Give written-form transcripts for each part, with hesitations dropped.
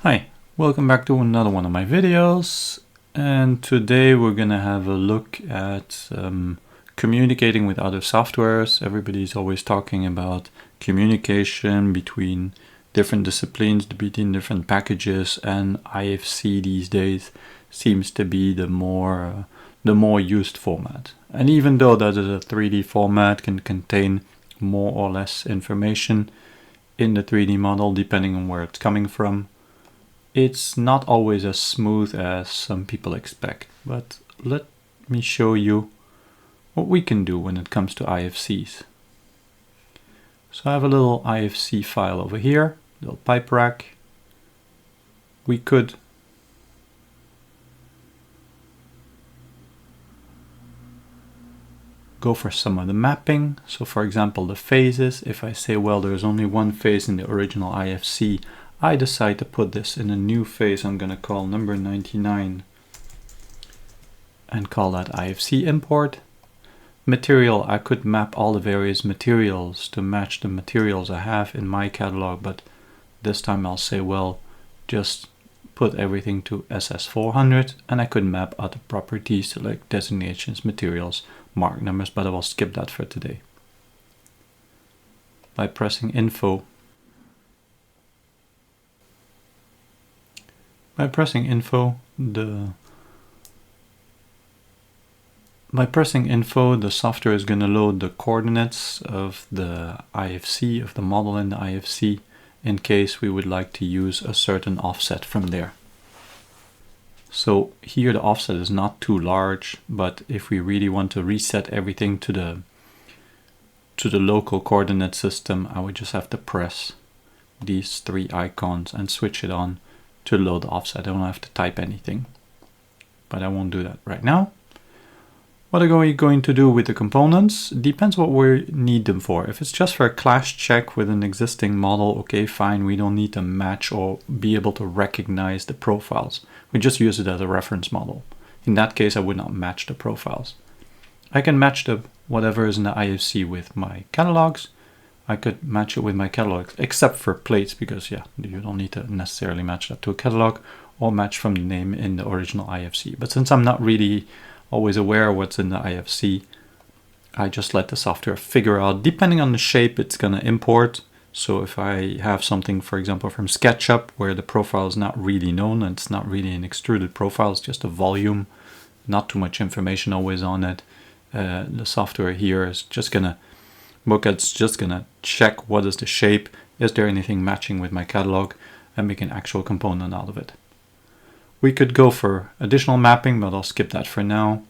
Hi, welcome back to another one of my videos, and today we're gonna have a look at communicating with other softwares. Everybody's always talking about communication between different disciplines, between different packages, and IFC these days seems to be the more used format. And even though that is a 3D format, can contain more or less information in the 3D model depending on where it's coming from, it's not always as smooth as some people expect, but let me show you what we can do when it comes to IFCs. So I have a little IFC file over here, little pipe rack. We could go for some of the mapping. So for example, the phases, if I say, well, there's only one phase in the original IFC, I decide to put this in a new phase I'm going to call number 99 and call that IFC import. Material, I could map all the various materials to match the materials I have in my catalog, but this time I'll say, well, just put everything to SS400, and I could map other properties like designations, materials, mark numbers, but I will skip that for today. By pressing info, the software is going to load the coordinates of the IFC, of the model in the IFC, in case we would like to use a certain offset from there. So here the offset is not too large, but if we really want to reset everything to the local coordinate system, I would just have to press these three icons and switch it on to load the offset. I don't have to type anything, but I won't do that right now. What are we going to do with the components? Depends what we need them for. If it's just for a clash check with an existing model, okay, fine. We don't need to match or be able to recognize the profiles. We just use it as a reference model. In that case, I would not match the profiles. I can match whatever is in the IFC with my catalogs. I could match it with my catalog, except for plates, because yeah, you don't need to necessarily match that to a catalog or match from the name in the original IFC. But since I'm not really always aware of what's in the IFC, I just let the software figure out, depending on the shape it's going to import. So if I have something, for example, from SketchUp, where the profile is not really known, and it's not really an extruded profile, it's just a volume, not too much information always on it, the software here is just going to Bocad's just gonna check what is the shape, is there anything matching with my catalog, and make an actual component out of it. We could go for additional mapping, but I'll skip that for now.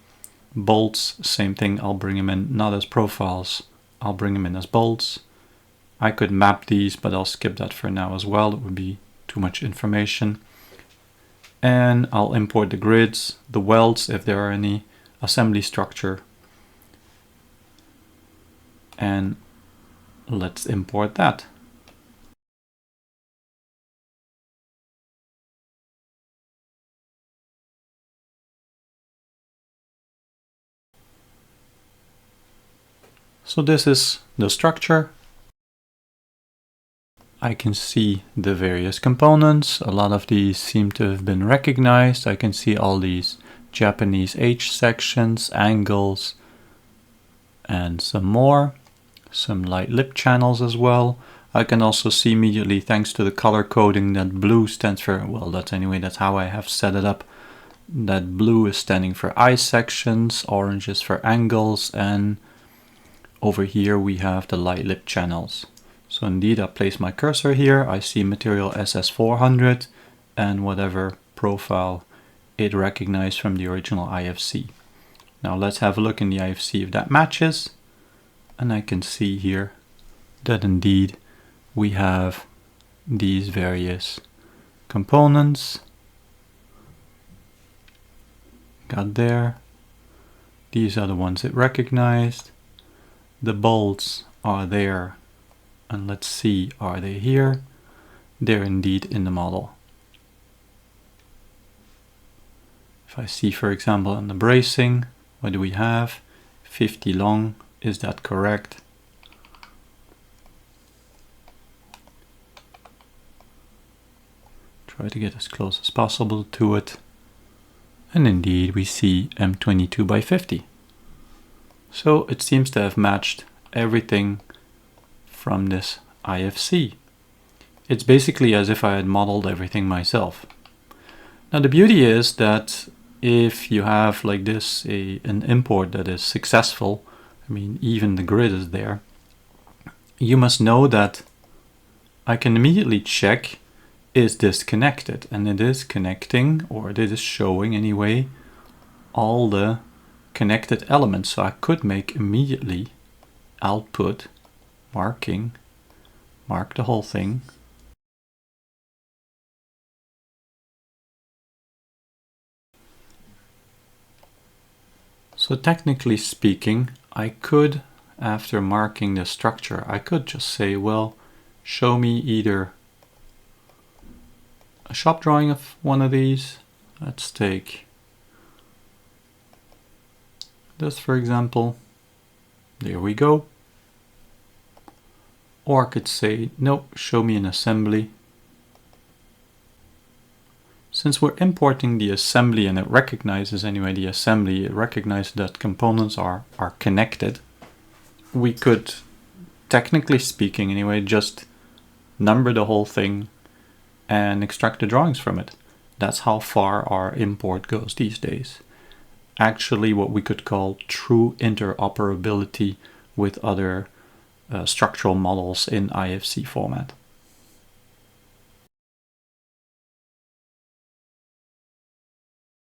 Bolts, same thing, I'll bring them in not as profiles, I'll bring them in as bolts. I could map these, but I'll skip that for now as well, it would be too much information. And I'll import the grids, the welds if there are any, assembly structure, and let's import that. So this is the structure. I can see the various components. A lot of these seem to have been recognized. I can see all these Japanese H sections, angles, and some more. Some light lip channels as well. I can also see immediately, thanks to the color coding, that blue stands for, well, that's how I have set it up, that blue is standing for I sections, orange is for angles, and over here we have the light lip channels. So indeed, I place my cursor here, I see material SS400 and whatever profile it recognized from the original IFC. Now let's have a look in the IFC if that matches. And I can see here that indeed we have these various components. Got there. These are the ones it recognized. The bolts are there. And let's see, are they here? They're indeed in the model. If I see, for example, on the bracing, what do we have? 50 long. Is that correct? Try to get as close as possible to it. And indeed we see M22 by 50. So it seems to have matched everything from this IFC. It's basically as if I had modeled everything myself. Now the beauty is that if you have like this an import that is successful, I mean even the grid is there, you must know that I can immediately check, is this connected? And it is connecting, or it is showing anyway, all the connected elements. So I could make immediately output marking, mark the whole thing. So technically speaking, I could, after marking the structure, I could just say, well, show me either a shop drawing of one of these. Let's take this, for example. There we go. Or I could say, no, show me an assembly. Since we're importing the assembly and it recognizes anyway the assembly, it recognizes that components are connected, we could, technically speaking anyway, just number the whole thing and extract the drawings from it. That's how far our import goes these days. Actually what we could call true interoperability with other structural models in IFC format.